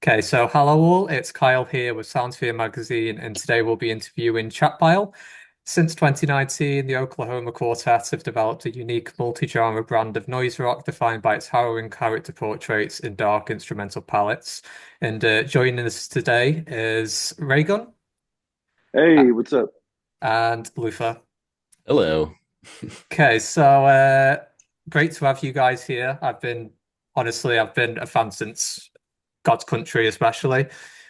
Okay, so hello all, it's Kyle here with Soundsphere magazine, and today we'll be interviewing Chatpile. Since 2019, the Oklahoma Quartet have developed a unique multi-genre brand of noise rock defined by its harrowing character portraits in dark instrumental palettes. And joining us today is Raygun uh, Hey, what's up? and Luther. Hello. Okay, so great to have you guys here. I've been a fan since God's Country, especially,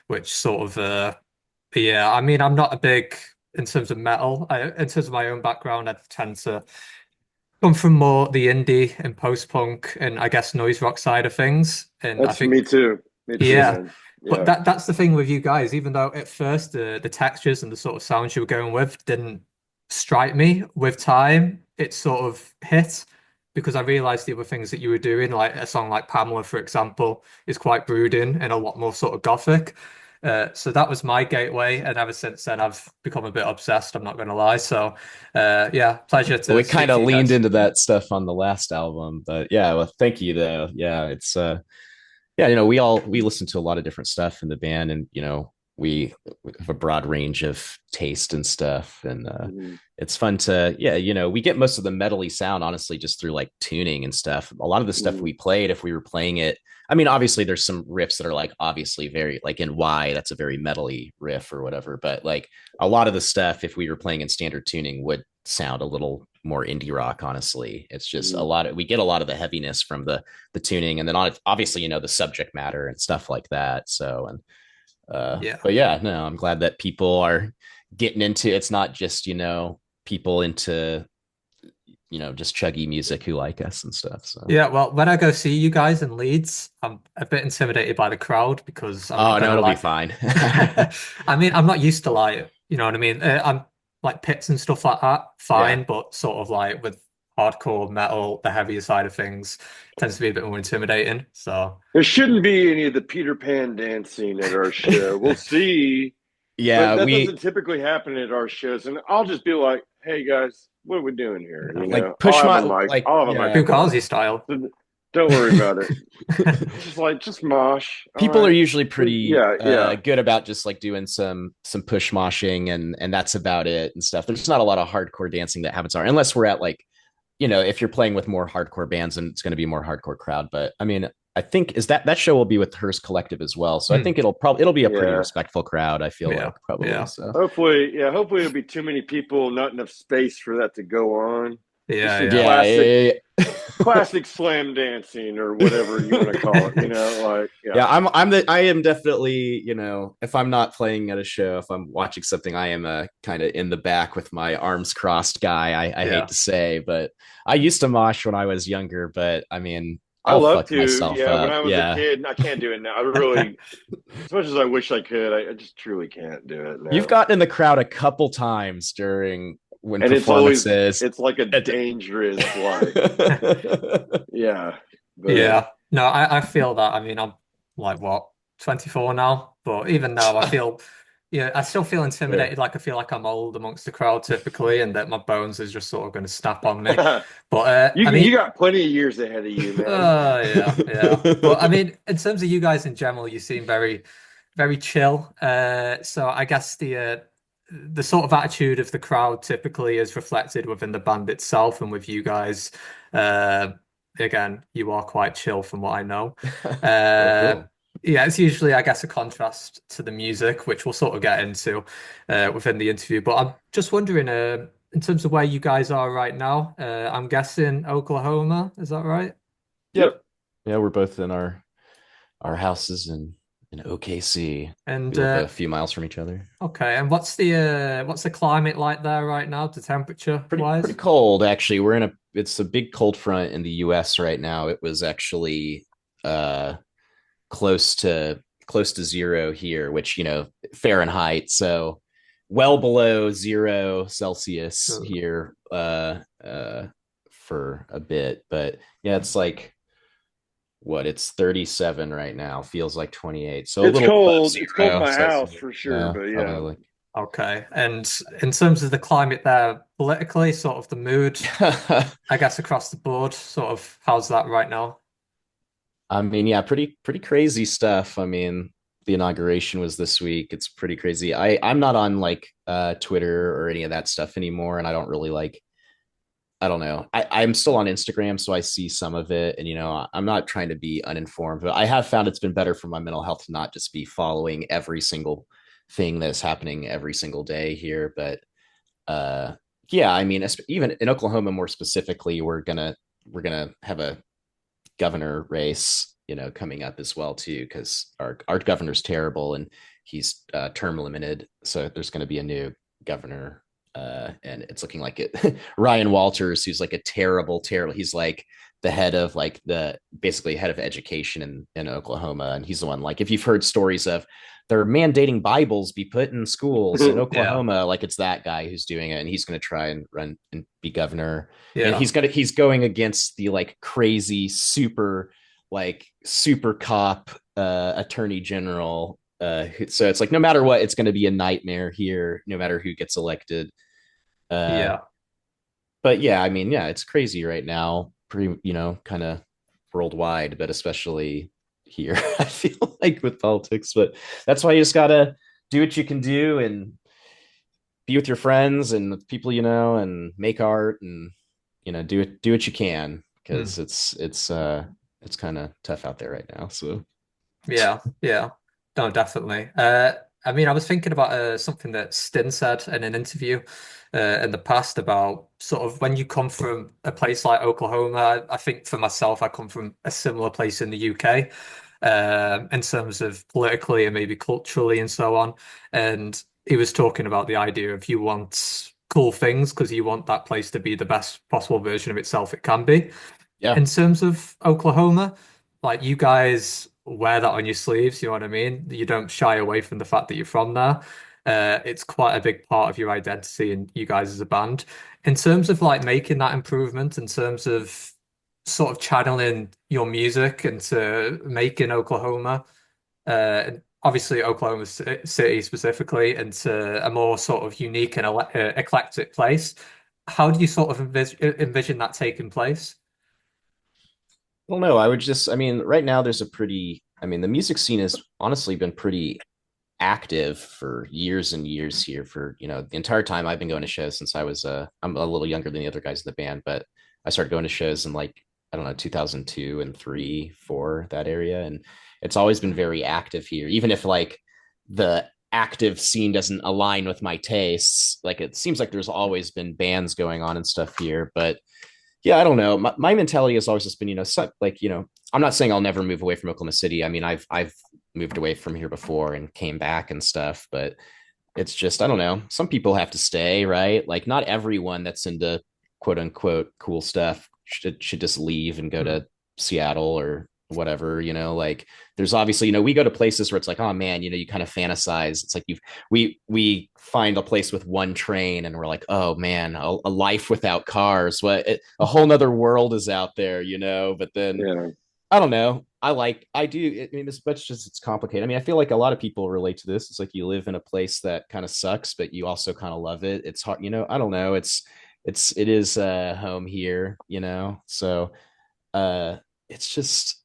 which sort of, yeah, I mean, I'm not a big, in terms of metal, in terms of my own background, I tend to come from more the indie and post-punk and I guess noise rock side of things. And I That's me think, too. Me too, yeah, man. but Yeah. that's the thing with you guys, even though at first the textures and the sort of sounds you were going with didn't strike me, with time, it sort of hit because I realized the other things that you were doing, like a song like Pamela, for example, is quite brooding and a lot more sort of gothic. So that was my gateway, and ever since then I've become a bit obsessed, I'm not going to lie. So yeah, pleasure Well, to we kind speak to of you leaned guys. into that stuff on the last album, but yeah, well, thank you though. Yeah, it's yeah, we listen to a lot of different stuff in the band, and we have a broad range of taste and stuff, and Mhm. it's fun to we get most of the metally sound honestly just through like tuning and stuff. A lot of the stuff Mhm. we played, if we were playing it, I mean, obviously there's some riffs that are like obviously very like in Y, that's a very metally riff or whatever, but like a lot of the stuff, if we were playing in standard tuning, would sound a little more indie rock. Honestly, it's just a Mhm. lot of we get a lot of the heaviness from the tuning, and then obviously the subject matter and stuff like that. So and Yeah. but yeah, no, I'm glad that people are getting into it's not just people into just chuggy music who like us and stuff. So Yeah, well, when I go see you guys in Leeds, I'm a bit intimidated by the crowd because I'm not oh no, gonna it'll be lie. fine. I mean, I'm not used to like, you know what I mean? I'm like pits and stuff like that, Yeah. fine, but sort of like with hardcore metal, the heavier side of things tends to be a bit more intimidating. So, There shouldn't be any of the Peter Pan dancing at our show. We'll see, but Yeah, that we doesn't typically happen at our shows. And I'll just be like, "Hey guys, what are we doing here?" yeah. like I'll push have a my mic. like I'll have a yeah. microphone. Fugazi style. So don't worry about it. Just like just mosh. All People are right. usually pretty Yeah, yeah, good about just like doing some push moshing, and that's about it and stuff. There's not a lot of hardcore dancing that happens unless we're at like if you're playing with more hardcore bands, and it's going to be more hardcore crowd. But I mean, I think is that show will be with Hearst Collective as well, so I Hmm. think it'll be a pretty yeah. respectful crowd. I feel Yeah. like probably Yeah. so. Hopefully, yeah, hopefully it'll be too many people, not enough space for that to go on. Just Yeah. some Yeah. Yeah, classic slam dancing or whatever you want to call it, like yeah. yeah. I am definitely if I'm not playing at a show, if I'm watching something, I am a kind of in the back with my arms crossed guy. I hate Yeah. to say, but I used to mosh when I was younger. But I mean, I I'll love fuck to, myself yeah, when up. I was a Yeah. kid, and I can't do it now. I really, as much as I wish I could, I just truly can't do it You've now. gotten in the crowd a couple times during when And performances. it's like a It- dangerous, like, yeah, but Yeah. No, I feel that. I mean, I'm like what, 24 now, but even now I feel, yeah, I still feel yeah. intimidated. Like I feel like I'm old amongst the crowd typically, and that my bones is just sort of going to snap on me. But I You mean, got plenty of years ahead of you, man. yeah, yeah. But I mean, in terms of you guys in general, you seem very, very chill. So I guess the sort of attitude of the crowd typically is reflected within the band itself, and with you guys, uh, again, you are quite chill from what I know. Oh, Uh, cool. yeah, it's usually, I guess, a contrast to the music, which we'll sort of get into within the interview. But I'm just wondering, in terms of where you guys are right now, I'm guessing Oklahoma, is that right? Yep. Yep. Yeah, we're both in our houses in OKC. We And live a few miles from each other. okay, and what's the climate like there right now, the temperature Pretty wise? cold actually. It's a big cold front in the US right now. It was actually uh close to zero here, which Fahrenheit, so well below 0 Celsius Uh, here for a bit. But yeah, it's like it's 37 right now, feels like 28, so a It's little above cold. It's cold in zero my house Celsius. for sure, Yeah, but probably yeah. like Okay, and in terms of the climate there, politically, sort of the mood, I guess across the board, sort of how's that right now? I mean, yeah, pretty crazy stuff. I mean, the inauguration was this week. It's pretty crazy. I'm not on like Twitter or any of that stuff anymore, and I don't really like. I don't know. I'm still on Instagram, so I see some of it, and I'm not trying to be uninformed, but I have found it's been better for my mental health to not just be following every single thing that's happening every single day here. But uh, yeah, I mean, even in Oklahoma more specifically, we're gonna have a governor race, coming up as well too, because our governor's terrible and he's term limited. So there's going to be a new governor, and it's looking like it. Ryan Walters, who's like a terrible. He's like the head of like the basically head of education in Oklahoma, and he's the one like if you've heard stories of they're mandating Bibles be put in schools in Yeah. Oklahoma, like it's that guy who's doing it, and he's going to try and run and be governor, and Yeah. he's going against the like crazy super cop attorney general. So it's like no matter what, it's going to be a nightmare here, no matter who gets elected. Uh, Yeah. but yeah, I mean, yeah, it's crazy right now, pretty, kind of worldwide, but especially here, I feel like with politics. But that's why you just gotta do what you can do and be with your friends and with people and make art and do what you can Mm. because it's kind of tough out there right now. So Yeah. Yeah. No, definitely. I mean, I was thinking about something that Stin said in an interview in the past about sort of when you come from a place like Oklahoma. I think for myself, I come from a similar place in the UK, in terms of politically and maybe culturally and so on. And he was talking about the idea of you want cool things because you want that place to be the best possible version of itself it can be. yeah. In terms of Oklahoma, like you guys wear that on your sleeves, you know what I mean? You don't shy away from the fact that you're from there. It's quite a big part of your identity and you guys as a band. In terms of like making that improvement, in terms of sort of channeling your music into making Oklahoma, obviously Oklahoma City specifically, into a more sort of unique and eclectic place, how do you sort of envision that taking place? Well, no, I mean, right now I mean, the music scene has honestly been pretty active for years and years here for, the entire time I've been going to shows since I'm a little younger than the other guys in the band, but I started going to shows in like, I don't know, 2002 and 3, 4, that area. And it's always been very active here, even if like the active scene doesn't align with my tastes. Like it seems like there's always been bands going on and stuff here, but yeah, I don't know. My mentality has always just been, like, I'm not saying I'll never move away from Oklahoma City. I mean, I've moved away from here before and came back and stuff, but it's just, I don't know. Some people have to stay, right? Like, not everyone that's into quote unquote cool stuff should just leave and go Hmm. to Seattle or whatever, like there's obviously, we go to places where it's like, oh man, you kind of fantasize. It's like we find a place with one train and we're like, oh man, a life without cars. A whole nother world is out there, but then Yeah. I don't know. I do. I mean, as much as it's complicated. I mean, I feel like a lot of people relate to this. It's like you live in a place that kind of sucks, but you also kind of love it. It's hard, I don't know. It is home here, So uh, it's just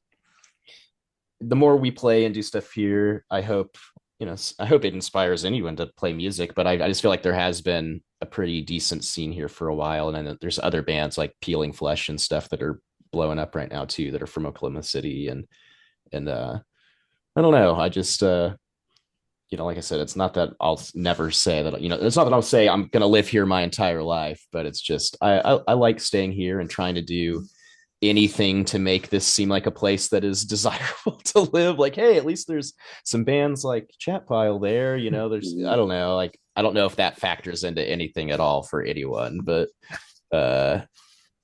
the more we play and do stuff here, I hope it inspires anyone to play music. But I just feel like there has been a pretty decent scene here for a while, and then there's other bands like Peeling Flesh and stuff that are blowing up right now too, that are from Oklahoma City, and I don't know. I just like I said, it's not that I'll never say that. It's not that I'll say I'm gonna live here my entire life, but it's just I like staying here and trying to do anything to make this seem like a place that is desirable to live. Like, hey, at least there's some bands like Chat Pile there. There's I Mhm. don't know, like I don't know if that factors into anything at all for anyone, but uh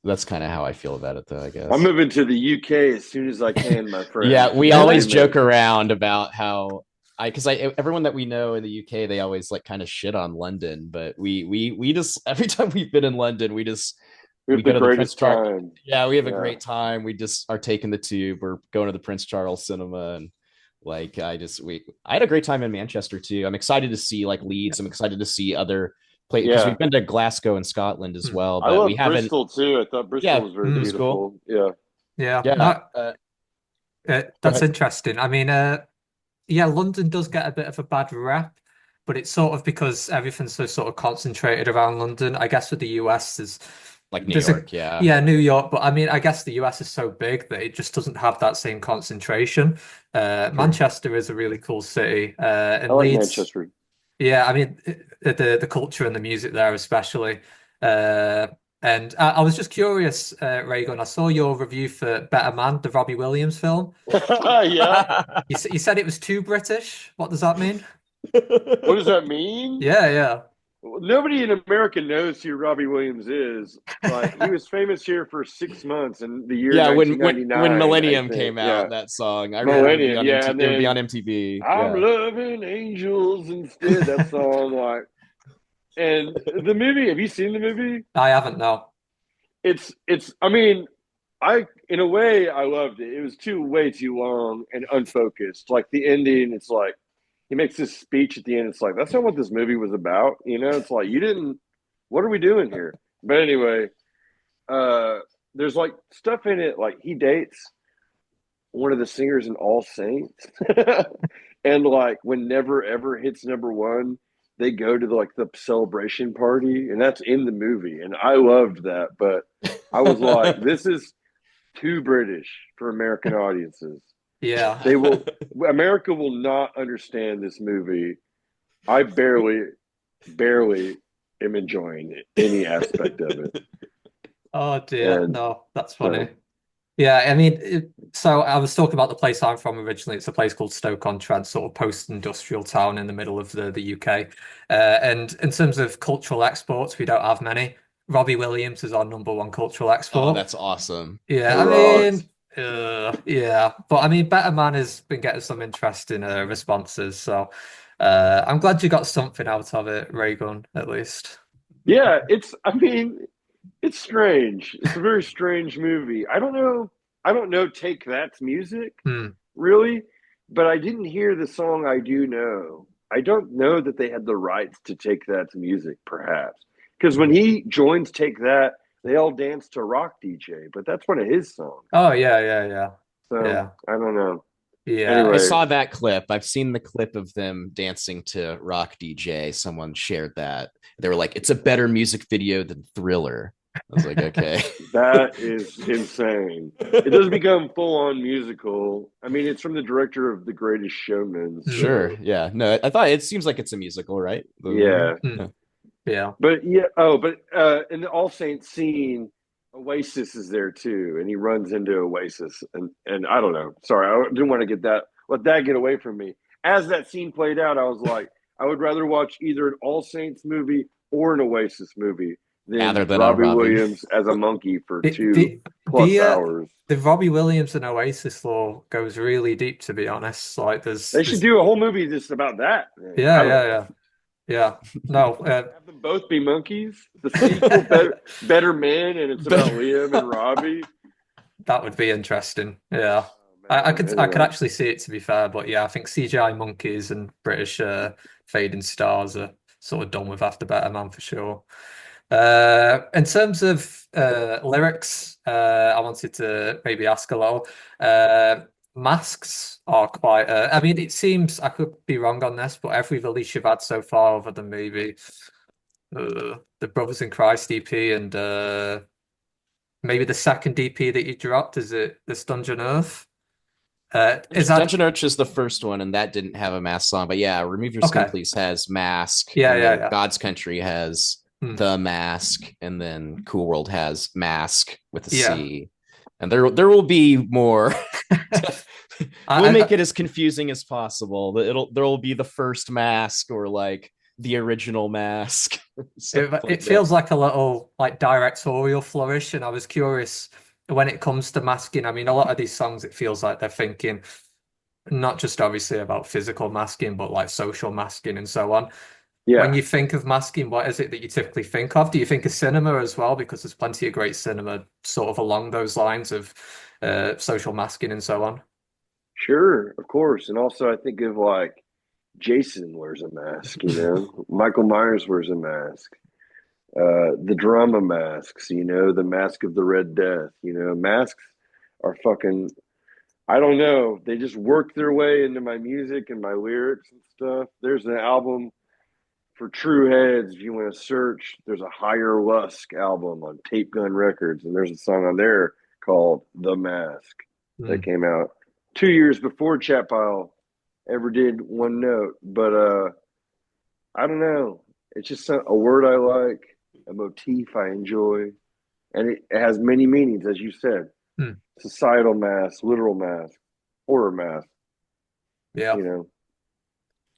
that's kind of how I feel about it, though, I I'm guess. moving to the UK as soon as I can, my friend. Yeah, we always Believe me. joke around about how because everyone that we know in the UK, they always like kind of shit on London, but we just every time we've been in London, We we have the go to the Prince greatest Charles. time. Yeah, we have a Yeah. great time. We just are taking the tube. We're going to the Prince Charles Cinema, and I had a great time in Manchester too. I'm excited to see like Yeah. Leeds. I'm excited to see other places because we've Yeah. been to Glasgow and Scotland as Hmm. well, I but we love haven't. Bristol too. I thought Bristol Yeah, was very Hmm. musical. beautiful. Yeah. Yeah. Yeah, No, go that's ahead. interesting. I mean, yeah, London does get a bit of a bad rep, but it's sort of because everything's so sort of concentrated around London. I guess with the US, Like New there's a York, yeah. yeah, New York, but I mean, I guess the US is so big that it just doesn't have that same concentration. Sure. Manchester is a really cool city, I and like Leeds. Manchester. Yeah, I mean the culture and the music there especially. Uh, and I was just curious, Raygun. I saw your review for Better Man, the Robbie Williams film. Yeah. You said it was too British. What does that mean? What does that mean? Yeah, yeah. Nobody in America knows who Robbie Williams is. Like he was famous here for 6 months in the year Yeah, when 1999, I Millennium think. came Yeah, out, that song, I remember it would be Millennium. on Yeah, and MTV, it would be on then MTV. I'm Yeah. loving angels instead. That song, like, and the movie. Have you seen the movie? I haven't, no. It's. I mean, I in a way I loved it. It was way too long and unfocused. Like the ending, it's like he makes this speech at the end. It's like that's not what this movie was about. You know, it's like you didn't. What are we doing here? But anyway, uh, there's like stuff in it. Like he dates one of the singers in All Saints, and like when Never Ever hits #1, they go to the celebration party, and that's in the movie, and I loved that. But I was like, this is too British for American audiences. Yeah. They will America will not understand this movie. I barely am enjoying it, any aspect of it. Oh dear. And No, that's funny. so Yeah, I mean, so I was talking about the place I'm from originally. It's a place called Stoke-on-Trent, sort of post-industrial town in the middle of the UK. And in terms of cultural exports, we don't have many. Robbie Williams is our number one cultural Oh, export. that's awesome. Yeah, he I rocks. mean, yeah, but I mean, Better Man has been getting some interesting responses. So I'm glad you got something out of it, Raygun, at least. Yeah, I mean, it's strange. It's a very strange movie. I don't know Take That's music, Hmm. really, but I didn't hear the song I do know. I don't know that they had the rights to Take That's music, perhaps. Because when he joins Take That, they all dance to Rock DJ, but that's one of his songs. Oh yeah, yeah, yeah, So yeah, I don't know. yeah. I Anyway, saw that clip. I've seen the clip of them dancing to Rock DJ. Someone shared that. They were like, it's a better music video than Thriller. I was like, okay. that is insane. It does become full on musical. I mean, it's from the director of The Greatest Showman, Hmm. Sure. so Yeah. No, I thought it seems like it's a musical, right? The movie. yeah. Hmm. Yeah. Yeah. But yeah, oh, but in the All Saints scene, Oasis is there too, and he runs into Oasis, and I don't know. Sorry, I didn't want to let that get away from me. As that scene played out, I was like, I would rather watch either an All Saints movie or an Oasis movie Other than than a Robbie Robbie. Williams as a monkey for The two the plus the hours. the Robbie Williams and Oasis lore goes really deep, to be honest. Like They should there's do a whole movie just about that. Man. yeah, I don't yeah, know. yeah. Yeah. No, Have them both be monkeys. The sequel, better Men, and it's about Liam and Robbie. that would be interesting. Yeah. Oh I man. could I could Anyway, actually see it, to be fair, but yeah, I think CGI monkeys and British fading stars are sort of done with after Better Man for sure. In terms of lyrics, I wanted to maybe ask a little. Masks are quite. I mean, it seems I could be wrong on this, but every release you've had so far, other than maybe the Brothers in Christ EP and maybe the second EP that you dropped, is it this Dungeon Earth? Is that Dungeon Arch is the first one, and that didn't have a mask song. But yeah, Remove Your Skin okay? Please has Mask, Yeah, and yeah, then yeah. God's Country has Hmm. The Mask, and then Cool World has Mask with a Yeah. C. And there will be more. We'll I, make I it as confusing as possible. There will be the first mask or like the original mask, stuff it like that. feels like a little like directorial flourish, and I was curious when it comes to masking. I mean, a lot of these songs, it feels like they're thinking not just obviously about physical masking, but like social masking and so on. When yeah. you think of masking, what is it that you typically think of? Do you think of cinema as well? Because there's plenty of great cinema sort of along those lines of social masking and so on. Sure, of course. And also, I think of like Jason wears a mask. You know, Michael Myers wears a mask. The drama masks. You know, the Mask of the Red Death. You know, masks are fucking I don't know. They just work their way into my music and my lyrics and stuff. There's an album for true heads. If you want to search, there's a Higher Lusk album on Tape Gun Records, and there's a song on there called "The Mask" that Hmm. came out 2 years before Chat Pile ever did one note. But I don't know. It's just a word I like, a motif I enjoy, and it has many meanings, as you said: Hmm. societal mask, literal mask, horror mask. Yeah. You know,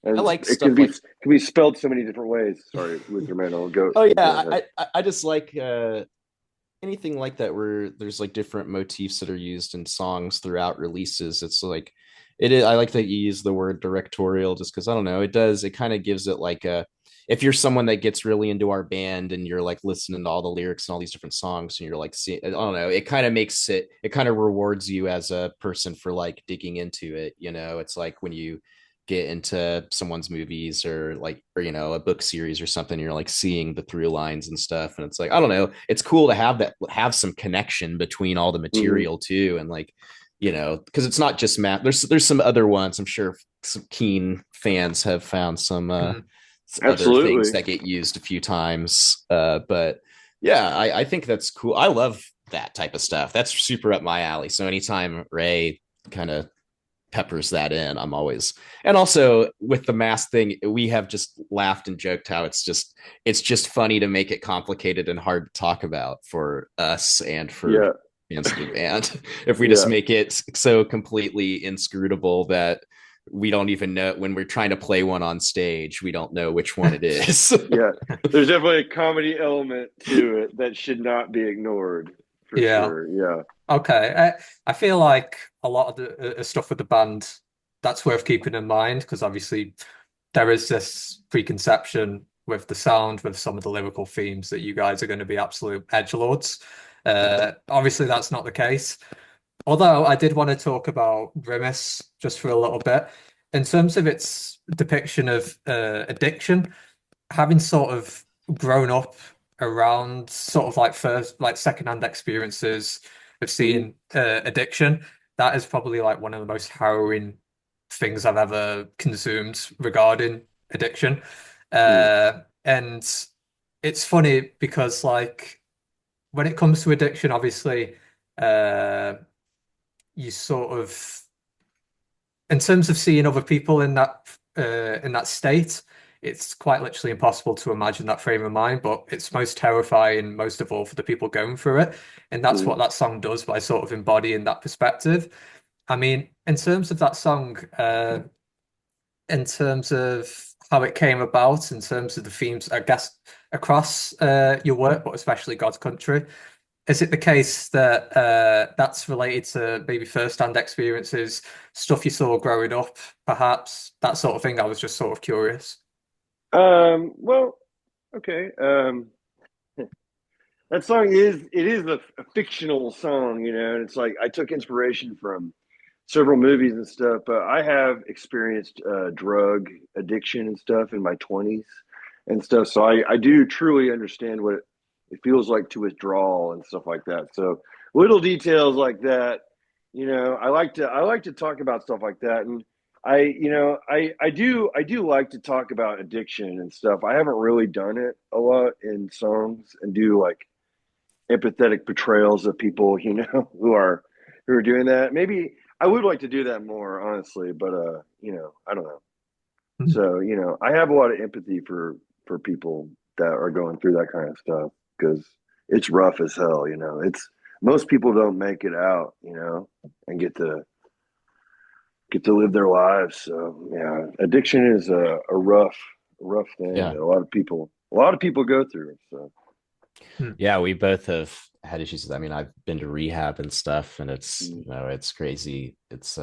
I and like it can stuff like, be spelled so many different ways. Sorry, Luther Manhole. oh Go yeah, ahead. I just like anything like that where there's like different motifs that are used in songs throughout releases. It's like it is, I like that you use the word directorial just because I don't know, it kind of gives it like a, if you're someone that gets really into our band and you're like listening to all the lyrics and all these different songs and you're like seeing, I don't know, it kind of makes it, it kind of rewards you as a person for like digging into it. You know, it's like when you get into someone's movies or like, or you know, a book series or something, you're like seeing the through lines and stuff, and it's like I don't know, it's cool to have that, have some connection between all the Mm-hmm. material too. And like, you know, because it's not just math, there's some other ones I'm sure some keen fans have found some Hmm. other things Absolutely. that get used a few times, but yeah, I think that's cool. I love that type of stuff. That's super up my alley. So anytime Ray kind of peppers that in, I'm always, and also with the mask thing, we have just laughed and joked how it's just funny to make it complicated and hard to talk about for us and for Yeah. fans of the band. If we just Yeah. make it so completely inscrutable that we don't even know when we're trying to play one on stage, we don't know which one it is. Yeah. There's definitely a comedy element to it that should not be ignored for Yeah. sure. Yeah. Okay. I feel like a lot of the stuff with the band, that's worth keeping in mind because obviously there is this preconception with the sound, with some of the lyrical themes that you guys are going to be absolute edgelords. Obviously, that's not the case. Although I did want to talk about Grimace just for a little bit. In terms of its depiction of addiction, having sort of grown up around sort of like first, like secondhand experiences of Mm-hmm. seeing addiction, that is probably like one of the most harrowing things I've ever consumed regarding addiction. And it's funny because like when it comes to addiction, obviously, uh, you sort of in terms of seeing other people in that state, it's quite literally impossible to imagine that frame of mind, but it's most terrifying, most of all, for the people going through it. And that's Mm-hmm. what that song does by sort of embodying that perspective. I mean, in terms of that song, in terms of how it came about, in terms of the themes, I guess, across your work, but especially God's Country, is it the case that that's related to maybe first-hand experiences, stuff you saw growing up, perhaps that sort of thing? I was just sort of curious. Well, okay. That song is a fictional song, you know, and it's like I took inspiration from several movies and stuff, but I have experienced drug addiction and stuff in my 20s and stuff. So I do truly understand what it feels like to withdraw and stuff like that. So little details like that, you know, I like to talk about stuff like that. And I do like to talk about addiction and stuff. I haven't really done it a lot in songs and do like empathetic portrayals of people, you know, who are doing that. Maybe I would like to do that more, honestly, but you know, I don't know. Hmm. So, you know, I have a lot of empathy for people that are going through that kind of stuff because it's rough as hell, you know. It's most people don't make it out, you know, and get to live their lives. So, yeah, addiction is a rough thing Yeah. that a lot of people go through. So, Hmm. Yeah, we both have had issues. I mean, I've been to rehab and stuff, and it's, mm, you know, it's crazy. It's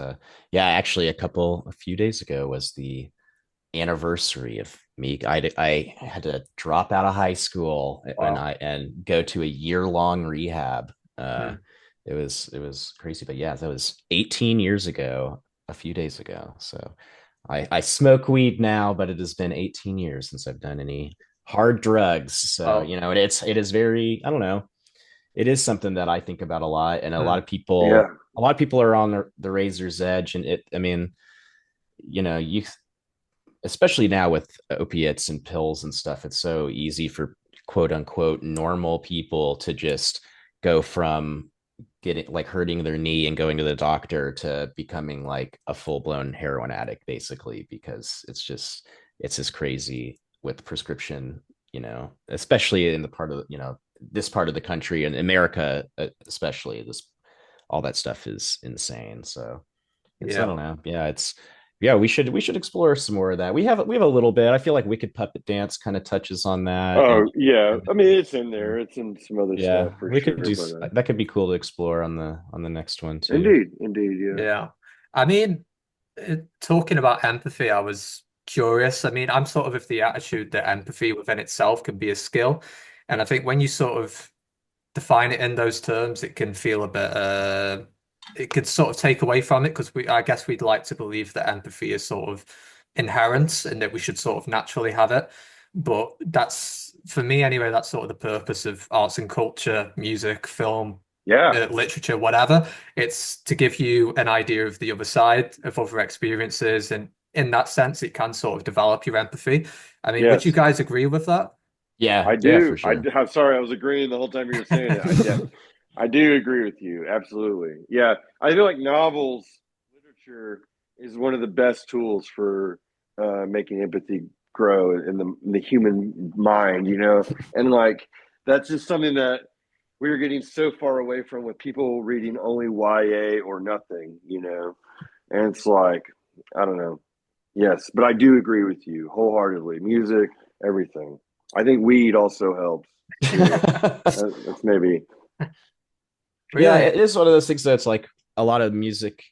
yeah, actually a few days ago was the anniversary of me. I had to drop out of high school and Wow. go to a year-long rehab. Hmm. It was crazy, but yeah, that was 18 years ago, a few days ago. So I smoke weed now, but it has been 18 years since I've done any hard drugs. So, Wow. you know, it is very, I don't know. it is something that I think about a lot, and Hmm. Yeah, a lot of people are on the razor's edge, and I mean, you, especially now with opiates and pills and stuff, it's so easy for quote unquote normal people to just go from getting like hurting their knee and going to the doctor to becoming like a full-blown heroin addict basically, because it's just crazy with prescription, especially in the part of this part of the country and America, especially this all that stuff is insane. So it's, I Yeah. don't know. Yeah, yeah, we should explore some more of that. We have a little bit. I feel like Wicked Puppet Dance kind of touches on that, oh and yeah, I mean it's in there, it's in some other yeah, stuff for we could sure, do but that. Could be cool to explore on the next one too. indeed, yeah. Yeah. I mean, talking about empathy, I was curious. I mean, I'm sort of the attitude that empathy within itself can be a skill. And I think when you sort of define it in those terms, it can feel a bit, it could sort of take away from it because I guess we'd like to believe that empathy is sort of inherent and that we should sort of naturally have it. But that's, for me anyway, that's sort of the purpose of arts and culture, music, film, Yeah, literature, whatever. It's to give you an idea of the other side of other experiences. And in that sense, it can sort of develop your empathy. I mean, would you yes, guys agree with that? Yeah, I yeah, for do. sure. I'm sorry, I was agreeing the whole time you were saying it. I do agree with you. Absolutely. Yeah. I feel like novels, literature is one of the best tools for making empathy grow in the human mind, And like that's just something that we're getting so far away from with people reading only YA or nothing. And it's like, I don't know. Yes, but I do agree with you wholeheartedly. Music, everything. I think weed also helps too. That's maybe. Yeah, Really? it is one of those things that's like a lot of music,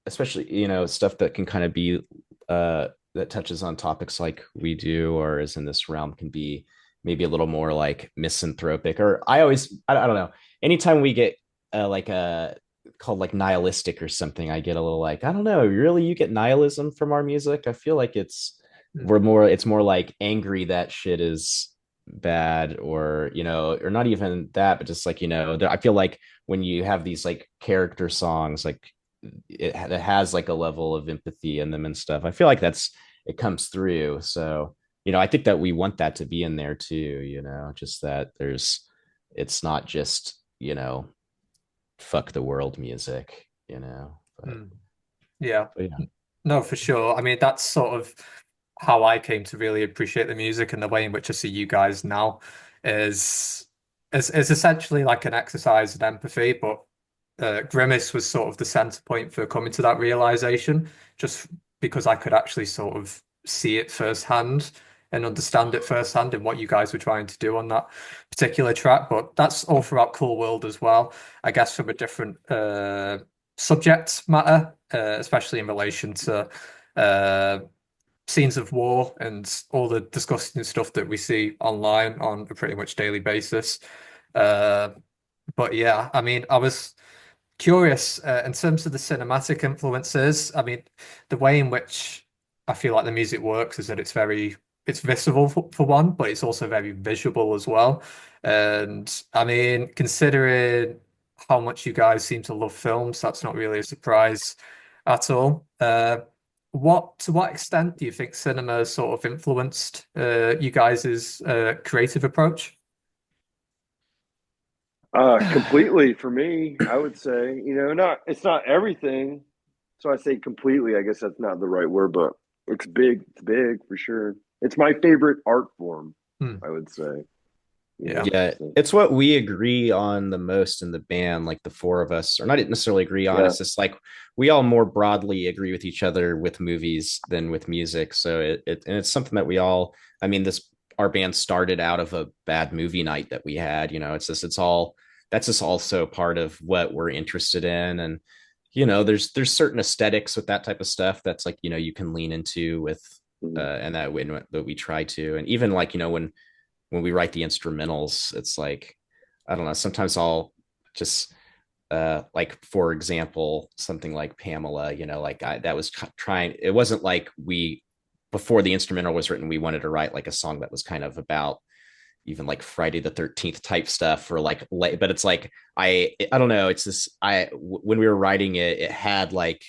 especially, stuff that can kind of be that touches on topics like we do or is in this realm can be maybe a little more like misanthropic, or I don't know. Anytime we get like called like nihilistic or something, I get a little like, I don't know, really you get nihilism from our music? I feel like it's more like angry that shit is bad, or or not even that, but just like I feel like when you have these like character songs, like it has like a level of empathy in them and stuff. I feel like it comes through. So I think that we want that to be in there too. Just that it's not just fuck the world music. But, Mm. Yeah. but yeah. No, for sure. I mean, that's sort of how I came to really appreciate the music, and the way in which I see you guys now is is essentially like an exercise in empathy, but Grimace was sort of the center point for coming to that realization, just because I could actually sort of see it firsthand and understand it firsthand in what you guys were trying to do on that particular track. But that's all throughout Cool World as well, I guess, from a different subject matter, especially in relation to uh, scenes of war and all the disgusting stuff that we see online on a pretty much daily basis. Uh, but yeah, I mean, I was curious in terms of the cinematic influences. I mean, the way in which I feel like the music works is that it's visceral for one, but it's also very visual as well. And I mean, considering how much you guys seem to love films, that's not really a surprise at all. To what extent do you think cinema has sort of influenced you guys' creative approach? Completely for me, I would say, not it's not everything. So I say completely, I guess that's not the right word, but it's big for sure. It's my favorite art form, Hmm. I would say. Yeah. Yeah, So, it's what we agree on the most in the band, like the four of us, or not necessarily agree on. yeah. It's just like we all more broadly agree with each other with movies than with music. So and it's something that we all, I mean, this our band started out of a bad movie night that we had. It's all that's just also part of what we're interested in. And there's certain aesthetics with that type of stuff that's like you can lean into with Mhm. and that we try to. And even like when we write the instrumentals, it's like, I don't know, sometimes I'll just like for example, something like Pamela, like that was trying, it wasn't like we before the instrumental was written, we wanted to write like a song that was kind of about even like Friday the 13th type stuff, or like but it's like I don't know, it's this when we were writing it, it had like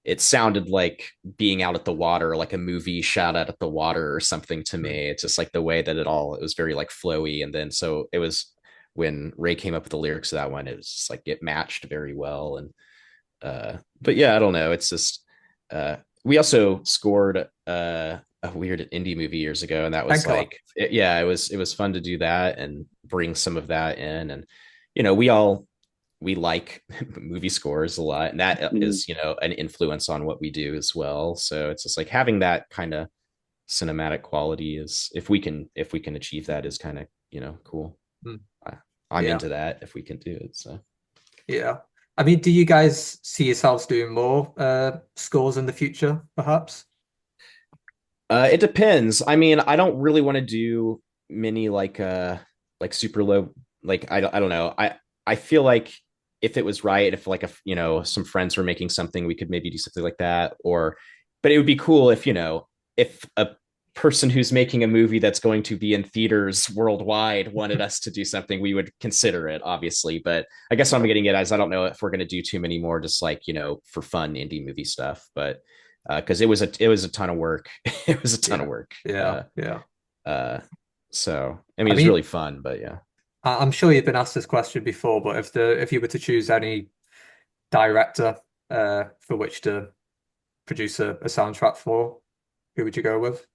it sounded like being out at the water, like a movie shot out at the water or something to me. It's just like the way that it was very like flowy. And then so it was when Ray came up with the lyrics of that one, it was just like it matched very well. And but yeah, I don't know. It's just we also scored a weird indie movie years ago, and that was Painkiller. like yeah, it was fun to do that and bring some of that in. And you know, we like movie scores a lot, and that Mhm. is, you know, an influence on what we do as well. So it's just like having that kind of cinematic quality is, if we can achieve that, is kind of, you know, cool. Mm. I, I'm Yeah. into that if we can do it. So Yeah. I mean, do you guys see yourselves doing more scores in the future, perhaps? it depends. I mean, I don't really want to do many like super low, like I don't know. I feel like if it was right, if like, if, you know, some friends were making something, we could maybe do something like that. Or but it would be cool if, you know, if a person who's making a movie that's going to be in theaters worldwide wanted us to do something, we would consider it, obviously. But I guess what I'm getting at is I don't know if we're going to do too many more just like, you know, for fun indie movie stuff. But because it was a ton of work. It was a ton of Yeah. work. Yeah. Yeah. Uh, so I mean, I it's mean, really fun, but yeah. I'm sure you've been asked this question before, but if you were to choose any director for which to produce a soundtrack for, who would you go with?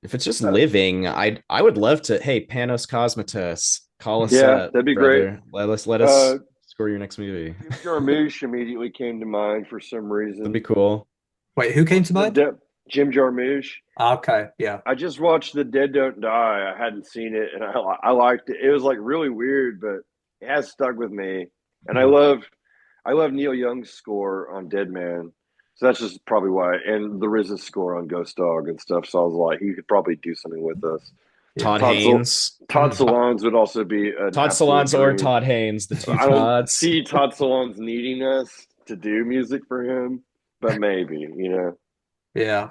If it's just Uh, living, I would love to. Hey, Panos Cosmatos, call us yeah, up, that'd be great. brother. Let us Uh, score your next movie. Jim Jarmusch immediately came to mind for some That'd be reason. cool. Wait, who came to Watched mind? Jim Jarmusch. Okay, yeah. I just watched The Dead Don't Die. I hadn't seen it, and I liked it. It was like really weird, but it has stuck with me. And Hmm. I love Neil Young's score on Dead Man, so that's just probably why. And the RZA score on Ghost Dog and stuff. So I was like, he could probably do something with us. Yeah. Todd Haynes, Todd Hmm. Solondz would also be an Todd absolute Solondz or dream. Todd Haynes, the two I don't Todds. see Todd Solondz needing us to do music for him, but maybe, you know. Yeah.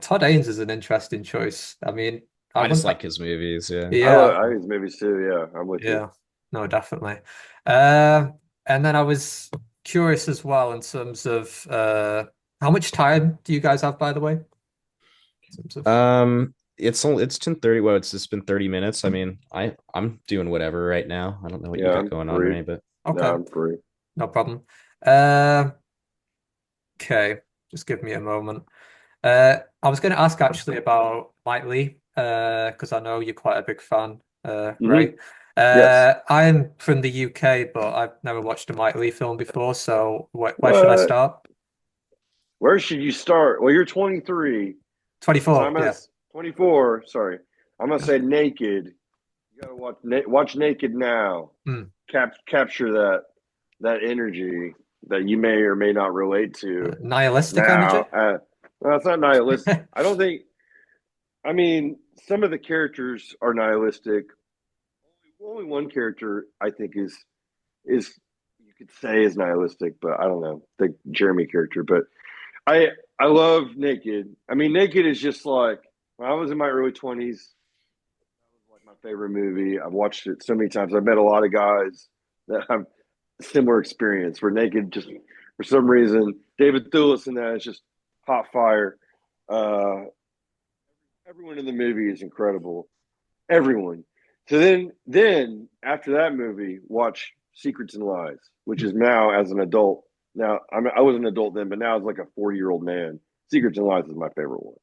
Todd Haynes is an interesting choice. I mean, I I just wouldn't. like his movies. Yeah. Yeah, I think his movies too. Yeah, I'm with you. yeah. No, definitely. Uh, and then I was curious as well in terms of how much time do you guys have, by the way? In terms of It's 10:30. Well, it's just been 30 minutes. I mean, I'm doing whatever right now. I don't know what you Yeah, got I'm going on, free. Ray, but No, okay, I'm free. no problem. Uh, okay, just give me a moment. I was going to ask actually about Mike Lee, because I know you're quite a big fan, Hmm. Ray. Yes. I'm from the UK, but I've never watched a Mike Lee film before, so where should I What? start? Where should you start? Well, you're 23, so 24, I'm at yeah. 24. Sorry, I'm gonna say Naked. You gotta watch Naked now. Hmm. Capture that energy that you may or may not relate to Nihilistic energy? now. Well, it's not nihilistic. I don't think. I mean, some of the characters are nihilistic. Only one character I think is you could say is nihilistic, but I don't know the Jeremy character. But I I love Naked. I mean, Naked is just like when I was in my early 20s. That was like my favorite movie. I've watched it so many times. I've met a lot of guys that have a similar experience. Where Naked just for some reason David Thewlis in that is just hot fire. Uh, Everyone in the movie is incredible. Everyone. So then after that movie, watch Secrets and Lies, which is now as an adult. Now I was an adult then, but now as like a 40-year-old man, Secrets and Lies is my favorite one.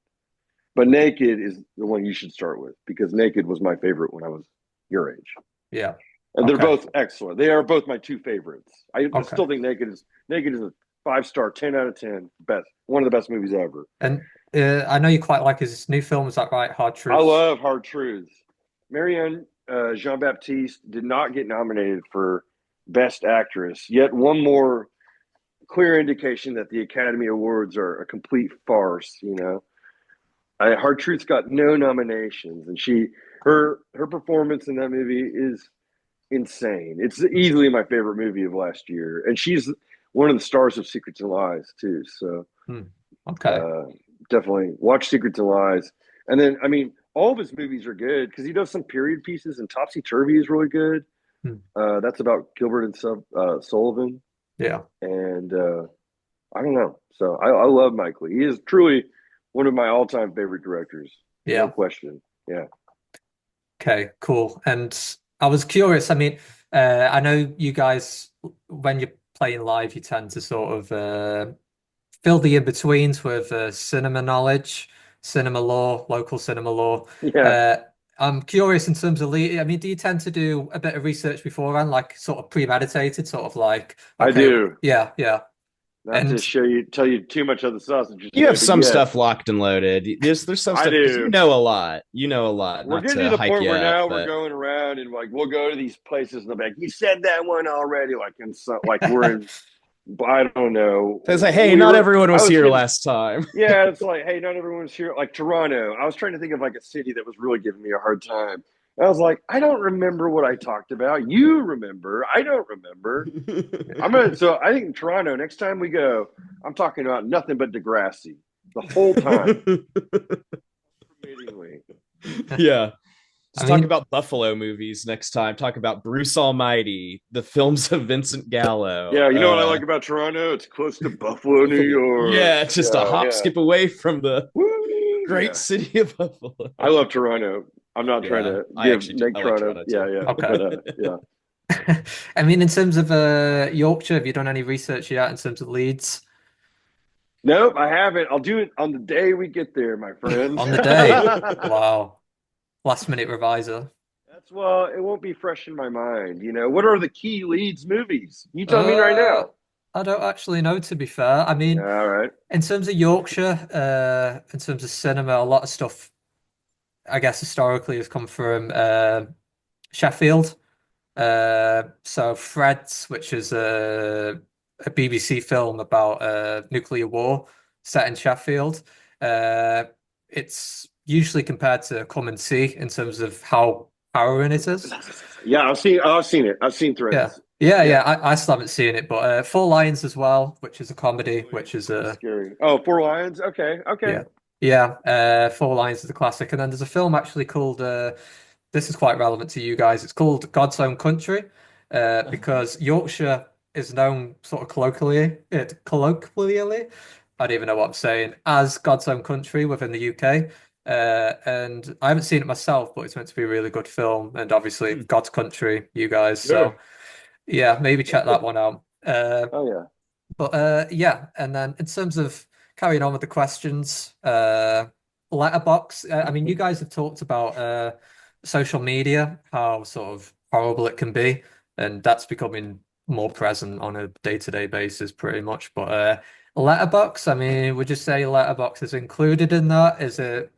But Naked is the one you should start with because Naked was my favorite when I was your age, Yeah. and they're Okay. both excellent. They are both my two favorites. I Okay. still think Naked is a 5-star, 10 out of 10, best one of the best movies ever. And I know you quite like his new film, is that right? Hard I Truths. love Hard Truths. Marianne Jean Baptiste did not get nominated for Best Actress, yet one more clear indication that the Academy Awards are a complete farce. You know, Hard Truths got no nominations, and her performance in that movie is insane. It's easily my favorite movie of last year, and she's one of the stars of Secrets and Lies too. So Hmm. Okay. uh, definitely watch Secrets and Lies, and then I mean all of his movies are good because he does some period pieces, and Topsy Turvy is really good. Hmm. That's about Gilbert and Sullivan, Yeah. and I don't know. So I love Mike Leigh. He is truly one of my all-time favorite directors, no Yeah. question. Yeah. Okay, cool. And I was curious. I mean, I know you guys, when you're playing live, you tend to sort of fill the in-betweens with cinema knowledge, cinema law, local cinema law. Yeah, Uh, I'm curious in terms of lead. I mean, do you tend to do a bit of research beforehand, like sort of premeditated, sort of like, I okay, do. yeah, yeah. Not to And tell you too much of the sausage You have today, but some yes, stuff locked and loaded. There's some I stuff because do. you know a lot, We're not getting to to the hype point you where up, now we're but going around and like we'll go to these places and they'll be like, "You said that one already," like and so like we're in. I don't know. it's like, hey, not everyone I was was here getting. last time. Yeah, it's like, hey, not everyone's here. Like Toronto, I was trying to think of like a city that was really giving me a hard time. I was like, I don't remember what I talked about. You remember? I don't remember. So I think in Toronto, next time we go, I'm talking about nothing but Degrassi the whole time. Unremittingly. Yeah. I Just talk mean, about Buffalo movies next time. Talk about Bruce Almighty, the films of Vincent Gallo. Yeah, you know what I like about Toronto? It's close to Buffalo, New Buffalo. York. Yeah, it's just a Yeah, hop, yeah. skip away from the Woo! great Yeah. city of Buffalo. I love Toronto. I'm not trying Yeah, to I actually do. make I like Toronto. Toronto Yeah, too. yeah. okay. But yeah. I mean, in terms of Yorkshire, have you done any research yet in terms of Leeds? Nope, I haven't. I'll do it on the day we get there, my friend. On the day. Wow. Last minute reviser. That's well, it won't be fresh in my mind. You know, what are the key leads movies? You tell me right Uh, now. I don't actually know, to be fair. I mean, All right. in terms of Yorkshire, in terms of cinema, a lot of stuff, I guess, historically has come from Sheffield. So Freds, which is a BBC film about nuclear war set in Sheffield. Uh, it's usually compared to Come and See in terms of how harrowing it is. Yeah, I've seen it. I've seen Yeah. Threads. Yeah, Yeah. yeah. I still haven't seen it, but Four Lions as well, which is a comedy, Really, which is really scary. Oh, Four Lions. Okay, okay. yeah. Yeah, Four Lions is a classic. And then there's a film actually called this is quite relevant to you guys. It's called God's Own Country, because Yorkshire is known sort of colloquially, I don't even know what I'm saying, as God's Own Country within the UK. And I haven't seen it myself, but it's meant to be a really good film. And obviously, God's Country, you guys. Yeah. So yeah, maybe check that one out. Oh yeah. But yeah, and then in terms of carrying on with the questions, letterbox. I mean, you guys have talked about social media, how sort of horrible it can be, and that's becoming more present on a day-to-day basis, pretty much. But letterbox, I mean, would you say letterbox is included in that? Is it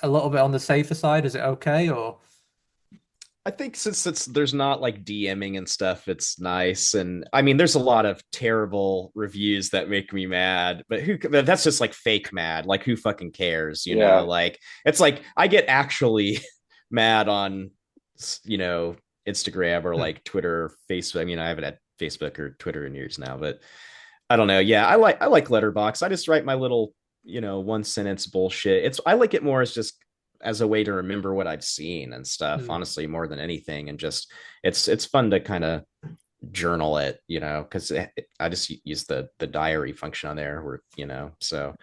a little bit on the safer side? Is it okay, or I think since there's not like DMing and stuff, it's nice. And I mean, there's a lot of terrible reviews that make me mad, but that's just like fake mad. Like who fucking cares, you know? Yeah. Like it's like I get actually mad on you know, Instagram or Hmm. like Twitter, Facebook. I mean, I haven't had Facebook or Twitter in years now, but I don't know. Yeah, I like Letterbox. I just write my little, you know, one sentence bullshit. I like it more as just as a way to remember what I've seen and stuff, Hmm. honestly, more than anything. And just it's fun to kind of journal it, you know, because I just use the diary function on there where, you know, so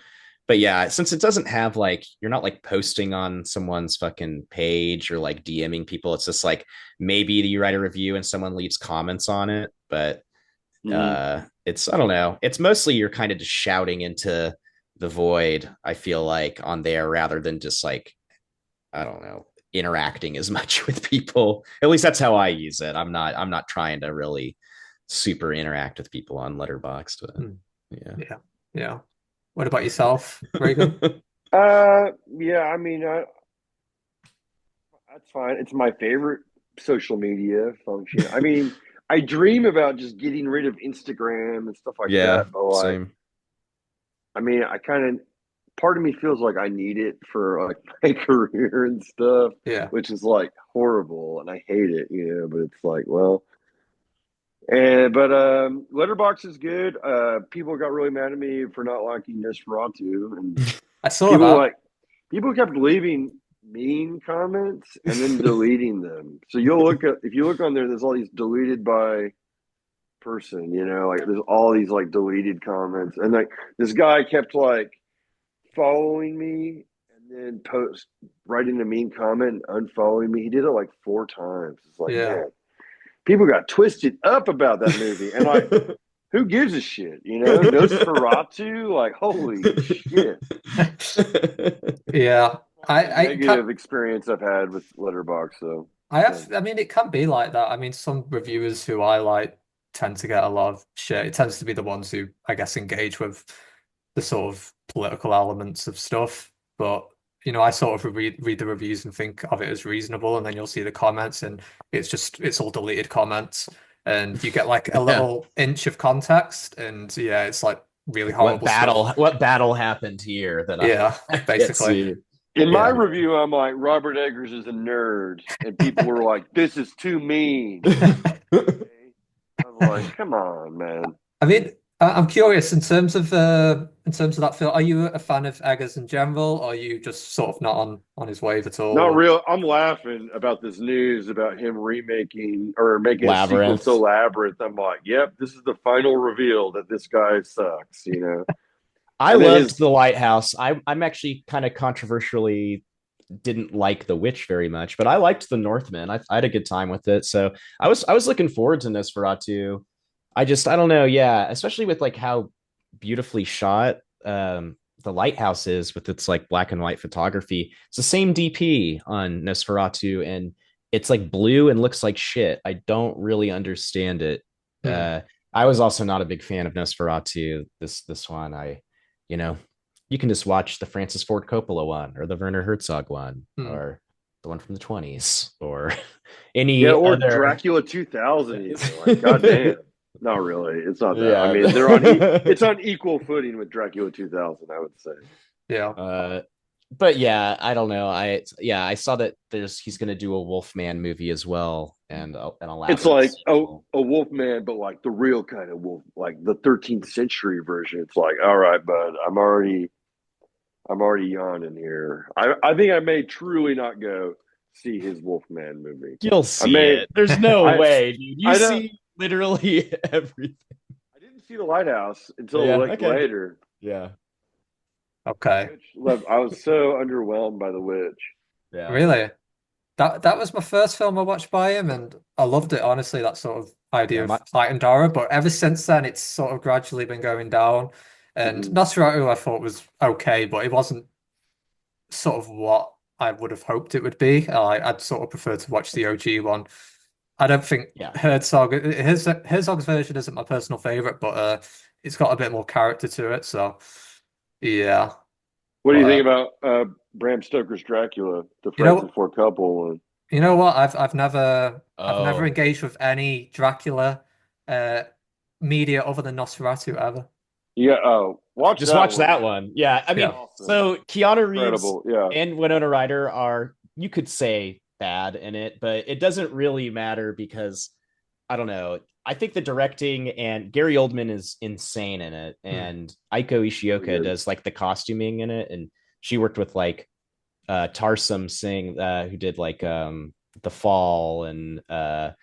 but yeah, since it doesn't have like you're not like posting on someone's fucking page or like DMing people, it's just like maybe you write a review and someone leaves comments on it, but Mhm. it's I don't know, it's mostly you're kind of just shouting into the void, I feel like, on there rather than just like I don't know, interacting as much with people. At least that's how I use it. I'm not trying to really super interact with people on Letterboxd, but Hmm. yeah. Yeah, yeah. What about yourself, Reagan? Yeah. I mean, that's fine. It's my favorite social media function. I mean, I dream about just getting rid of Instagram and stuff like Yeah, that. But like, same. I mean, I kind of part of me feels like I need it for like my career and stuff, Yeah. which is like horrible, and I hate it, you know. But it's like, well, and but Letterbox is good. People got really mad at me for not liking Nosferatu, and I saw people that. like people kept leaving. mean comments and then deleting them. So you'll look at if you look on there, there's all these deleted by person, like there's all these like deleted comments. And like this guy kept like following me and then writing a mean comment and unfollowing me. He did it like 4 times. It's like, Yeah. man, people got twisted up about that movie. And like, who gives a shit? Nosferatu, like, holy shit. Yeah. I Negative experience I've had with Letterboxd, so I mean, it can be like that. I mean, some reviewers who I like tend to get a lot of shit. It tends to be the ones who, I guess, engage with the sort of political elements of stuff. But, I sort of read the reviews and think of it as reasonable, and then you'll see the comments, and it's all deleted comments, and you get like a Yeah. little inch of context, and yeah, it's like really horrible stuff. What battle happened here that Yeah, I can't basically. see? in my Yeah. review, I'm like, Robert Eggers is a nerd. And people were like, this is too mean. I'm like, come on, man. I mean, I'm curious in terms of that film. Are you a fan of Eggers in general, or are you just sort of not on his wave at all? Not Or... real. I'm laughing about this news about him remaking or making a sequel Labyrinth. to Labyrinth. I'm like, yep, this is the final reveal that this guy sucks, I And then loved his The Lighthouse. I'm actually kind of controversially didn't like The Witch very much, but I liked The Northman. I had a good time with it. So I was looking forward to Nosferatu. I don't know, yeah, especially with like how beautifully shot The Lighthouse is with its like black and white photography. It's the same DP on Nosferatu, and it's like blue and looks like shit. I don't really understand it. Hmm. I was also not a big fan of Nosferatu. This one, you know, you can just watch the Francis Ford Coppola one or the Werner Herzog one Hmm. or the one from the 20s or any yeah, or other. Dracula 2000 even. Like, goddamn. Not really. It's not that. Yeah. I mean, it's on equal footing with Dracula 2000, I would say. Yeah. But yeah, I don't know. I saw that he's gonna do a Wolfman movie as well, and a It's Labyrinth like sequel. a wolf man, but like the real kind of wolf, like the 13th century version. It's like, all right, bud, I'm already yawning here. I think I may truly not go see his Wolfman movie. You'll I see may it. There's no I way, dude. You I don't see literally everything. I didn't see the lighthouse until Yeah. like Okay. later. Yeah. Okay. I was so underwhelmed by the witch. Yeah. Really? That was my first film I watched by him, and I loved it, honestly, that sort of idea Yeah. of heightened horror. But ever since then, it's sort of gradually been going down. And Mhm. Nosferatu, I thought was okay, but it wasn't sort of what I would have hoped it would be. I'd sort of prefer to watch the OG one. I don't think Yeah. Herzog's version isn't my personal favorite, but it's got a bit more character to it. So yeah, What do you but think about Bram Stoker's Dracula, the you Francis know, Ford Coppola one? you know what? I've never Oh, engaged with any Dracula uh media other than Nosferatu ever. Yeah, oh, watch just that watch one. that one. Yeah. I It's mean, Yeah. awesome. so Keanu Reeves Incredible. Yeah. and Winona Ryder are, you could say, bad in it, but it doesn't really matter because I don't know. I think the directing, and Gary Oldman is insane in it, Hmm. and Aiko Really Ishioka good. does like the costuming in it, and she worked with like Tarsum Singh, who did like The Fall and The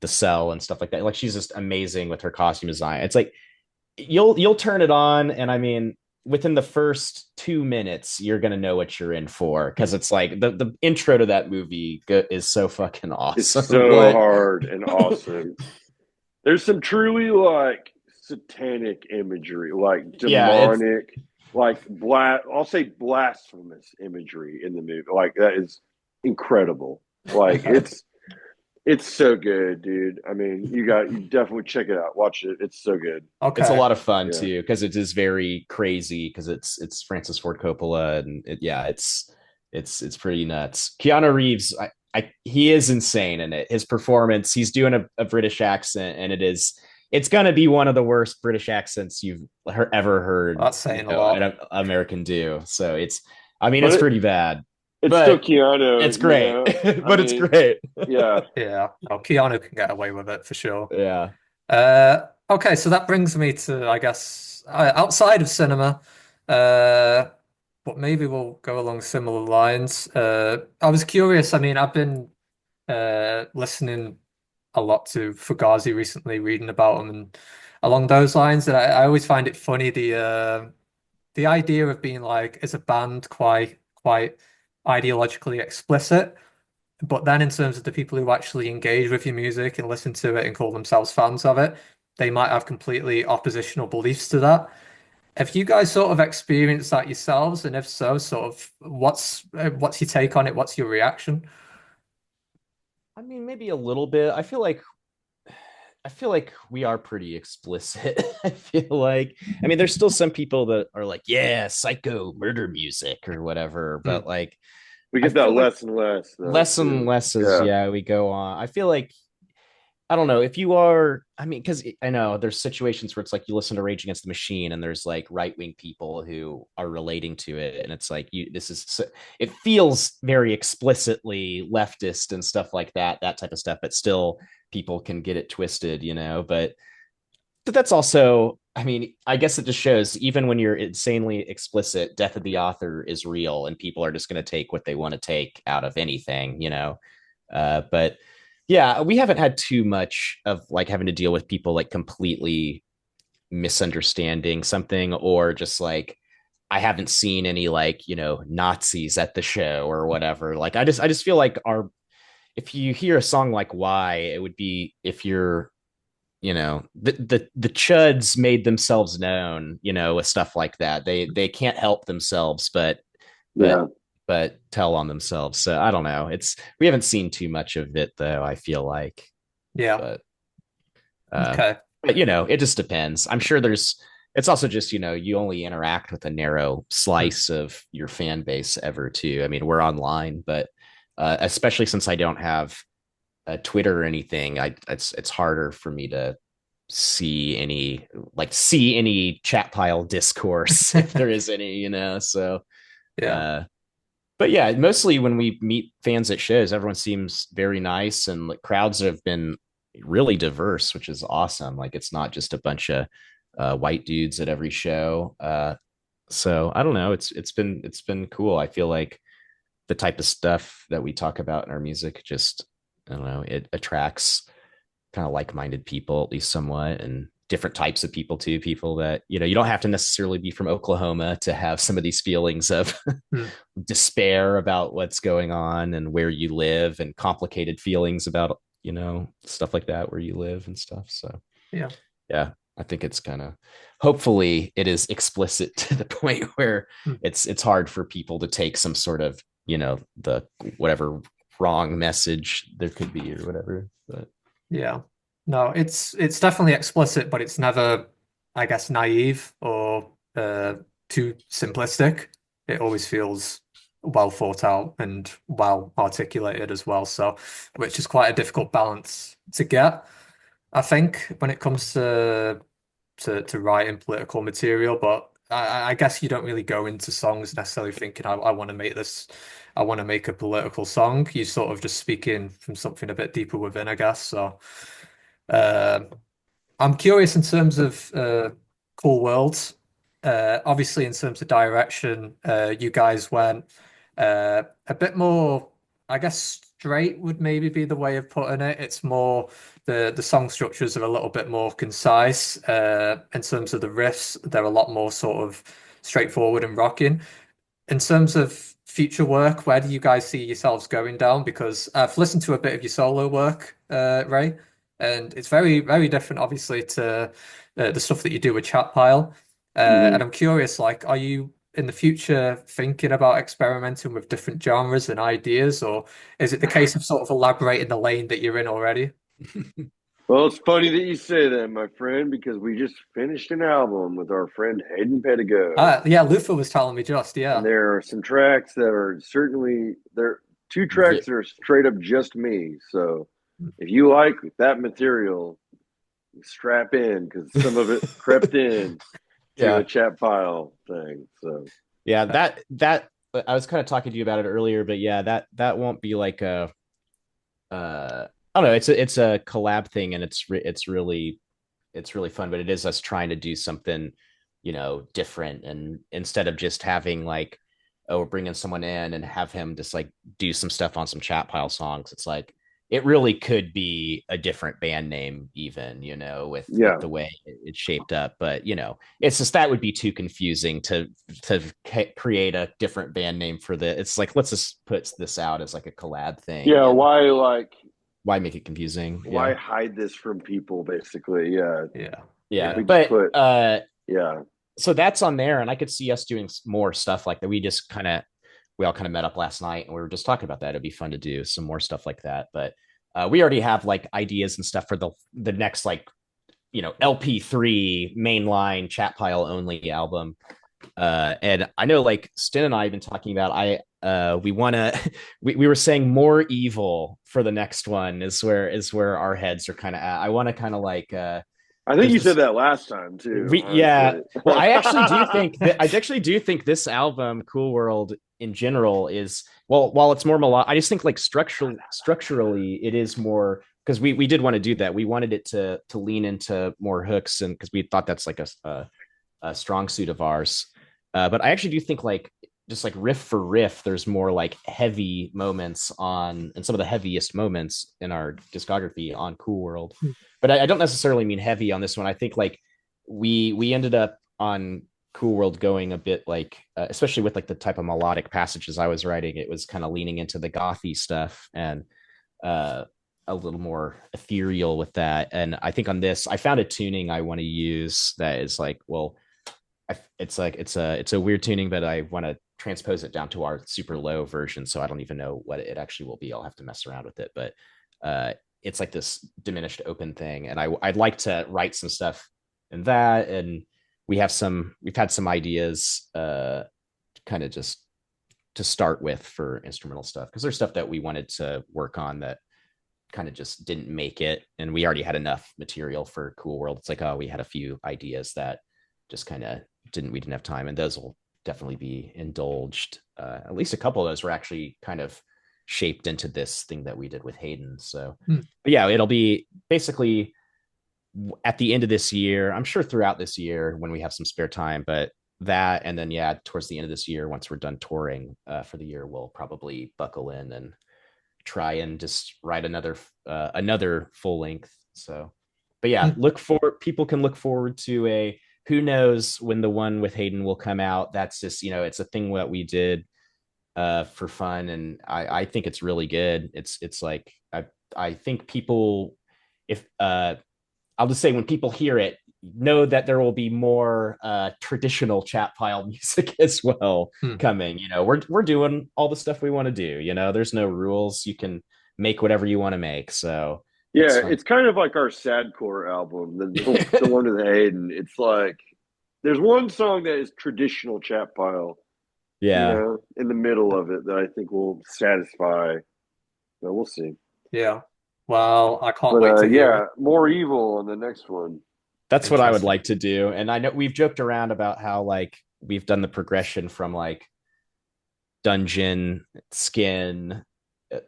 Cell and stuff like that. Like she's just amazing with her costume design. It's like you'll turn it on, and I mean, within the first 2 minutes, you're gonna know what you're in for because it's like the intro to that movie is so fucking It's awesome. so Like, hard and awesome. There's some truly like satanic imagery, like yeah, it's demonic, like I'll say blasphemous imagery in the movie. Like that is incredible. Like it's so good, dude. I mean, you definitely check it out. Watch it. It's so good. it's a Okay. lot of fun Yeah. too because it is very crazy because it's Francis Ford Coppola and yeah, it's pretty nuts. Keanu Reeves, he is insane in it. His performance, he's doing a British accent, and it's gonna be one of the worst British accents you've ever heard, That's saying a lot. an American do. So I mean, But it's pretty bad, it's still but Keanu, it's great. I But it's mean, great. yeah. Yeah. Oh, Keanu can get away with it for sure. Yeah. Okay, so that brings me to, I guess, outside of cinema. Uh, but maybe we'll go along similar lines. I was curious. I mean, I've been listening a lot to Fugazi recently, reading about them and along those lines. And I always find it funny the idea of being like as a band quite ideologically explicit, but then in terms of the people who actually engage with your music and listen to it and call themselves fans of it, they might have completely oppositional beliefs to that. Have you guys sort of experienced that yourselves? And if so, sort of what's your take on it? What's your reaction? I mean, maybe a little bit. I feel like we are pretty explicit. I feel like, I mean, there's still some people that are like, yeah, psycho murder music or whatever, Hmm. but like, We I get that feel like less and less, though, less and too. less as, Yeah. yeah, we go on. I feel like, I don't know if you are, I mean, because I know there's situations where it's like you listen to Rage Against the Machine and there's like right wing people who are relating to it. And it's like, it feels very explicitly leftist and stuff like that type of stuff, but still people can get it twisted, but that's also, I mean, I guess it just shows even when you're insanely explicit, death of the author is real and people are just going to take what they want to take out of anything. But yeah, we haven't had too much of like having to deal with people like completely misunderstanding something or just like I haven't seen any like, Nazis at the show or whatever. Like I just feel like our if you hear a song like Why, it would be if you're the chuds made themselves known, with stuff like that. They can't help themselves but Yeah. but tell on themselves. So I don't know. We haven't seen too much of it though, I feel like. Yeah. But uh Okay. it just depends. I'm sure it's also just, you only interact with a narrow Hmm. slice of your fan base ever too. I mean, we're online, but especially since I don't have a Twitter or anything, it's harder for me to see any chat pile discourse if there is any. So Yeah. uh but yeah, mostly when we meet fans at shows, everyone seems very nice and like crowds have been really diverse, which is awesome. Like it's not just a bunch of white dudes at every show. So I don't know. It's been cool. I feel like the type of stuff that we talk about in our music just, I don't know, it attracts kind of like-minded people, at least somewhat, and different types of people too. People that you don't have to necessarily be from Oklahoma to have some of these feelings of Hmm. despair about what's going on and where you live, and complicated feelings about stuff like that where you live and stuff. So Yeah. yeah, I think it's kind of, hopefully it is explicit to the point where Hmm. it's hard for people to take some sort of the whatever wrong message there could be or whatever. But Yeah. No, it's definitely explicit, but it's never, I guess, naive or too simplistic. It always feels well thought out and well articulated as well. So, which is quite a difficult balance to get, I think, when it comes to writing political material. But I guess you don't really go into songs necessarily thinking, I want to make this, I want to make a political song. You sort of just speaking from something a bit deeper within, I guess. So. Uh, I'm curious in terms of Cool Worlds. Obviously, in terms of direction, you guys went a bit more, I guess, straight would maybe be the way of putting it. It's more the song structures are a little bit more concise. In terms of the riffs, they're a lot more sort of straightforward and rocking. In terms of future work, where do you guys see yourselves going down? Because I've listened to a bit of your solo work, Ray, and it's very, very different, obviously, to the stuff that you do with Chatpile. And Hmm. I'm curious, like, are you in the future thinking about experimenting with different genres and ideas, or is it the case of sort of elaborating the lane that you're in already? Well, it's funny that you say that, my friend, because we just finished an album with our friend Hayden Pedigo. Yeah, Luther was telling me just, And yeah. there are some tracks that are certainly there. Two tracks that are straight up just me. So if you like that material, strap in because some of it crept in to a yeah, chat pile thing. So yeah, that I was kind of talking to you about it earlier, but yeah, that won't be like I don't know, it's a collab thing, and it's really fun, but it is us trying to do something different, and instead of just having like oh, bringing someone in and have him just like do some stuff on some chat pile songs. It's like it really could be a different band name, even, you know, with Yeah. the way it's shaped up. But you know, it's just that would be too confusing to create a different band name for the. It's like let's just put this out as like a collab thing, Yeah. and Why make it confusing? why Yeah, hide this from people? Basically, yeah. Yeah. yeah. Yeah. We just But put yeah. so that's on there, and I could see us doing more stuff like that. We all kind of met up last night and we were just talking about that. It'd be fun to do some more stuff like that. But we already have like ideas and stuff for the next like LP3 mainline chat pile only album. And I know like Stin and I have been talking about we want to we were saying more evil for the next one is where our heads are kind of at. I want to kind of like I think because you said this that last time too. yeah, Honestly. well I actually do think this album Cool World in general is, well, while it's more melodic, I just think like structurally it is more, because we did want to do that. We wanted it to lean into more hooks, and because we thought that's like a strong suit of ours. But I actually do think like just like riff for riff, there's more like heavy moments on, and some of the heaviest moments in our discography on Cool World. But I don't necessarily mean heavy on this one. I think like we ended up on Cool World going a bit like, especially with like the type of melodic passages I was writing, it was kind of leaning into the gothy stuff and a little more ethereal with that. And I think on this, I found a tuning I want to use that is like, well, it's like it's a weird tuning, but I want to transpose it down to our super low version. So I don't even know what it actually will be. I'll have to mess around with it, but it's like this diminished open thing, and I'd like to write some stuff in that. And we've had some ideas, kind of just to start with for instrumental stuff, because there's stuff that we wanted to work on that kind of just didn't make it, and we already had enough material for Cool World. It's like, oh, we had a few ideas that just kind of we didn't have time, and those will definitely be indulged. At least a couple of those were actually kind of shaped into this thing that we did with Hayden. So but yeah, it'll be basically at the end of this year, I'm sure throughout this year when we have some spare time, but that, and then yeah, towards the end of this year, once we're done touring for the year, we'll probably buckle in and try and just write another full length. So but yeah, people can look forward to a, who knows when the one with Hayden will come out. That's just, it's a thing that we did for fun, and I think it's really good. It's like I think people, if I'll just say, when people hear it, know that there will be more traditional chat pile music as well coming. We're doing all the stuff we want to do. There's no rules. You can make whatever you want to make. So Yeah, it's kind of like our sadcore album, the one with Hayden. It's like there's one song that is traditional chat pile, yeah. in the middle of it that I think will satisfy. But we'll see. Yeah. Well, I can't But wait to hear yeah, it. more evil on the next one. That's what I would Interesting. like to do. And I know we've joked around about how like we've done the progression from like dungeon, skin,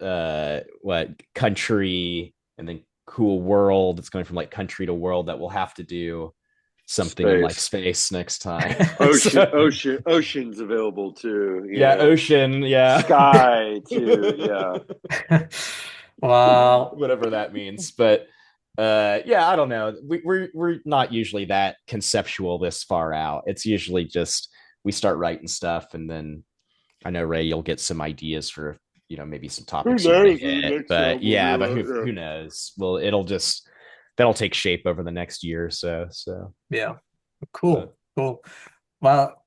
what country, and then Cool World. It's going from like country to world, that we'll have to do something in like space next time. Ocean's available too. Yeah, ocean, yeah. Sky too. Yeah. Well, Whatever that means. But yeah, I don't know. We're not usually that conceptual this far out. It's usually just we start writing stuff, and then I know, Ray, you'll get some ideas for maybe some topics you want to hit. But yeah, but who knows? Well, that'll take shape over the next year or so. So yeah. Cool. Well,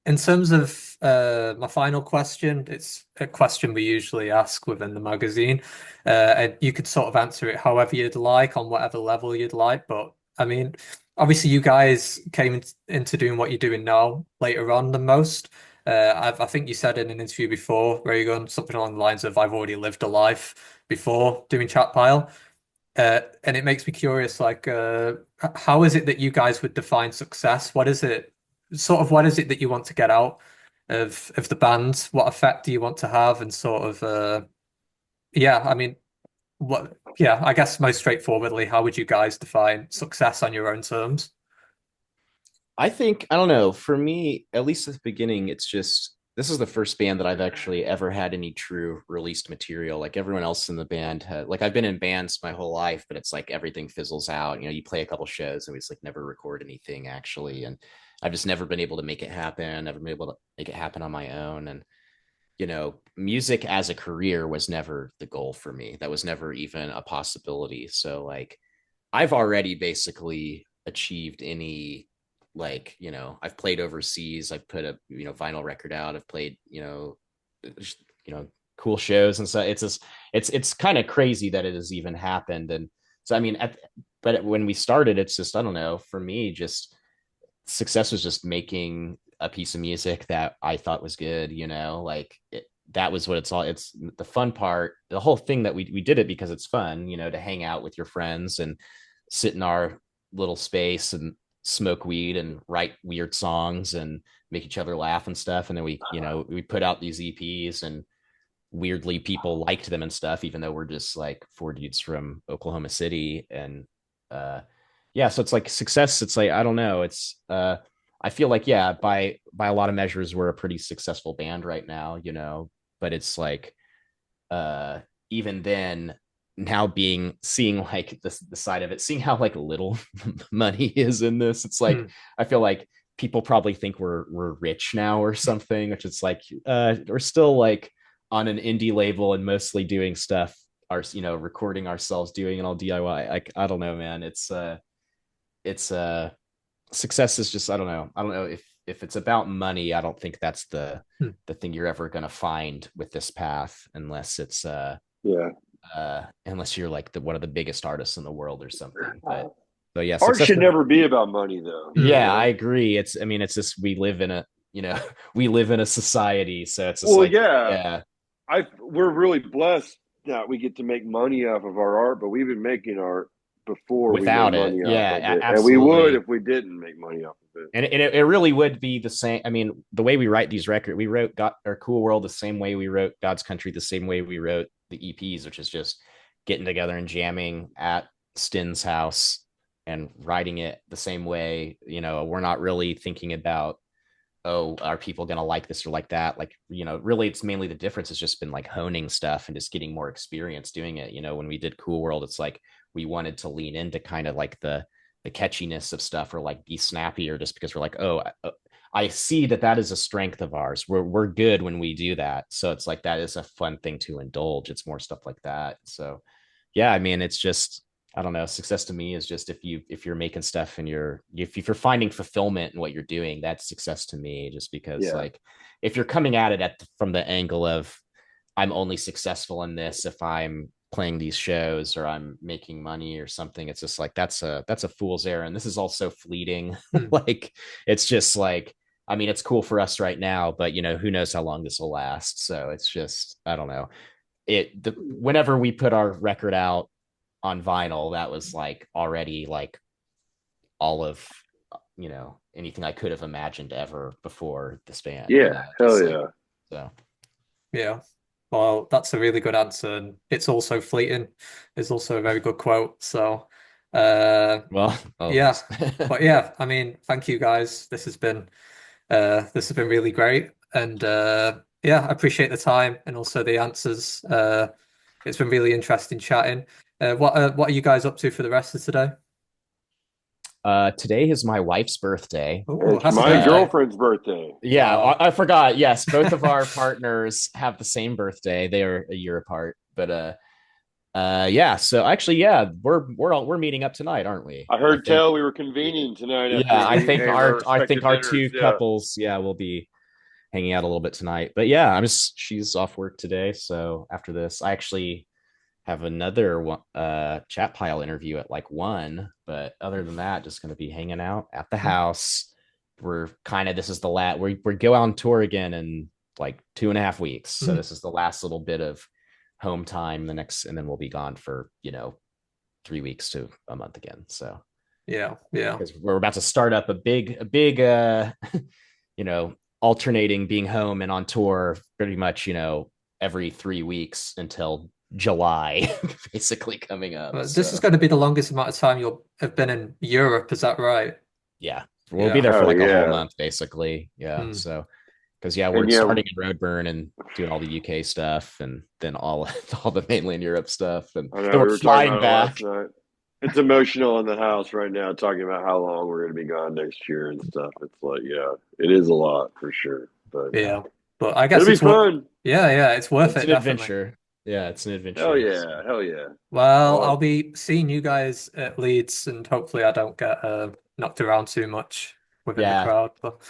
in terms of my final question, it's a question we usually ask within the magazine. And you could sort of answer it however you'd like, on whatever level you'd like. But I mean, obviously, you guys came into doing what you're doing now later on than most. I think you said in an interview before, Raygun, something along the lines of, "I've already lived a life before doing chat pile." And it makes me curious, like, how is it that you guys would define success? What is it that you want to get out of the band? What effect do you want to have? And sort of, yeah, I mean, I guess most straightforwardly, how would you guys define success on your own terms? I think, I don't know, for me, at least at the beginning, it's just this is the first band that I've actually ever had any true released material. Like everyone else in the band had, like I've been in bands my whole life, but it's like everything fizzles out. You know, you play a couple shows and we just like never record anything actually. And I've just never been able to make it happen, never been able to make it happen on my own. And you know, music as a career was never the goal for me. That was never even a possibility. So like I've already basically achieved any, like, you know, I've played overseas, I've put a, you know, vinyl record out, I've played, you know, cool shows and so it's just it's kind of crazy that it has even happened. And so I mean but when we started, it's just, I don't know, for me, just success was just making a piece of music that I thought was good, you know, like that was what it's all, it's the fun part, the whole thing that we did it because it's fun, you know, to hang out with your friends and sit in our little space and smoke weed and write weird songs and make each other laugh and stuff. And then we, you know, we put out these EPs and weirdly people liked them and stuff, even though we're just like four dudes from Oklahoma City. And yeah, so it's like success, it's like, I don't know, it's I feel like, yeah, by a lot of measures we're a pretty successful band right now, you know, but it's like uh even then, now being seeing like the side of it, seeing how like little money is in this, it's like I feel like people probably think we're rich now or something, which it's like we're still like on an indie label and mostly doing stuff, our, you know, recording ourselves, doing it all DIY. Like I don't know, man, it's success is just, I don't know if it's about money. I don't think that's the thing you're ever going to find with this path, unless it's Yeah. Unless you're like one of the biggest artists in the world or something. But yeah, Art success should never be about money, though. Yeah, I agree. It's, I mean, it's just, we live in a, you know, we live in a society, so it's just Well, like, yeah, we're really blessed that we get to make money off of our art, but we've been making art before we made without it, money off of yeah, it, and we would absolutely. if we didn't make money off of it. And it really would be the same. I mean, the way we write these records, we wrote God or Cool World the same way we wrote God's Country, the same way we wrote the EPs, which is just getting together and jamming at Stin's house and writing it the same way. You know, we're not really thinking about, oh, are people going to like this or like that? Like, you know, really it's mainly the difference has just been like honing stuff and just getting more experience doing it. You know, when we did Cool World, it's like we wanted to lean into kind of like the catchiness of stuff, or like be snappier, just because we're like, oh, I see that is a strength of ours. We're good when we do that. So it's like that is a fun thing to indulge. It's more stuff like that. So yeah, I mean, it's just, I don't know. Success to me is just if you're making stuff and if you're finding fulfillment in what you're doing, that's success to me. Just because like if you're coming at it from the angle of I'm only successful in this if I'm playing these shows or I'm making money or something, it's just like that's a fool's errand. This is also fleeting. Like it's just like, I mean, it's cool for us right now, but you know, who knows how long this will last. So it's just, I don't know. Whenever we put our record out on vinyl, that was like already like all of, you know, anything I could have imagined ever before this band. Yeah, you know, hell like, yeah. so Yeah. Well, that's a really good answer. And it's also fleeting is also a very good quote. So, well, oh, yeah. But yeah, I mean, thank you guys. This has been really great. And yeah, I appreciate the time and also the answers. It's been really interesting chatting. What are you guys up to for the rest of today? today is my wife's birthday. Oh, It's happy my birthday. girlfriend's birthday. Yeah, Wow. I forgot. Yes, both of our partners have the same birthday. They are a year apart. But yeah. So actually, yeah, we're meeting up tonight, aren't we? I I heard think. tell we were convening tonight Yeah, after I we think ate our I think respective our dinners. two Yeah. couples, yeah, will be hanging out a little bit tonight. But yeah, she's off work today, so after this, I actually have another chat pile interview at like 1, but other than that, just going to be hanging out at the house. We're kind of, this is the last, we go on tour again in like 2.5 weeks, so this is the last little bit of home time, and then we'll be gone for, you know, 3 weeks to a month again. So Yeah. because we're about to start up a big you know, alternating being home and on tour pretty much, you know, every 3 weeks until July, basically coming up. Well, So this is going to be the longest amount of time you'll have been in Europe, is that right? yeah, we'll be Yeah. there for Oh like a whole yeah. month, basically. Yeah. So Because yeah, And we're yeah, starting in Roadburn and doing all the UK stuff, and then all all the mainland Europe stuff, and I know then we we're were talking flying about it last back. night. It's emotional in the house right now, talking about how long we're going to be gone next year and stuff. It's like, yeah, it is a lot for sure, but Yeah, but I it'll guess be it's worth. fun. Yeah, it's worth It's it an definitely. adventure. Yeah, it's an Hell adventure. yeah, So hell yeah. Well, I'll Oh, be seeing you guys at Leeds, and hopefully I don't get knocked around too much within the yeah, crowd. But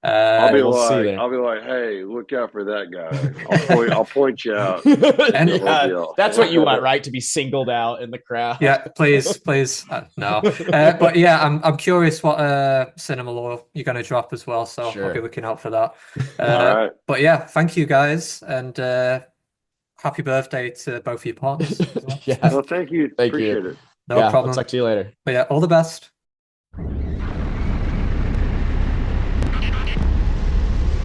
I'll yeah, be uh, we'll see like, there. I'll be like, hey, look out for that guy. I'll point you out. The and whole Yeah, deal. that's what you want, right? To be singled out in the crowd. yeah, please, no. But yeah, I'm curious what cinema law you're going to drop as well, so I'll be Sure. looking out for that. All right. But yeah, thank you guys, and happy birthday to both of your partners as well. Yeah. Well, thank you. Thank you. Appreciate it. No Yeah, I'll problem. talk to you later. But yeah, all the best.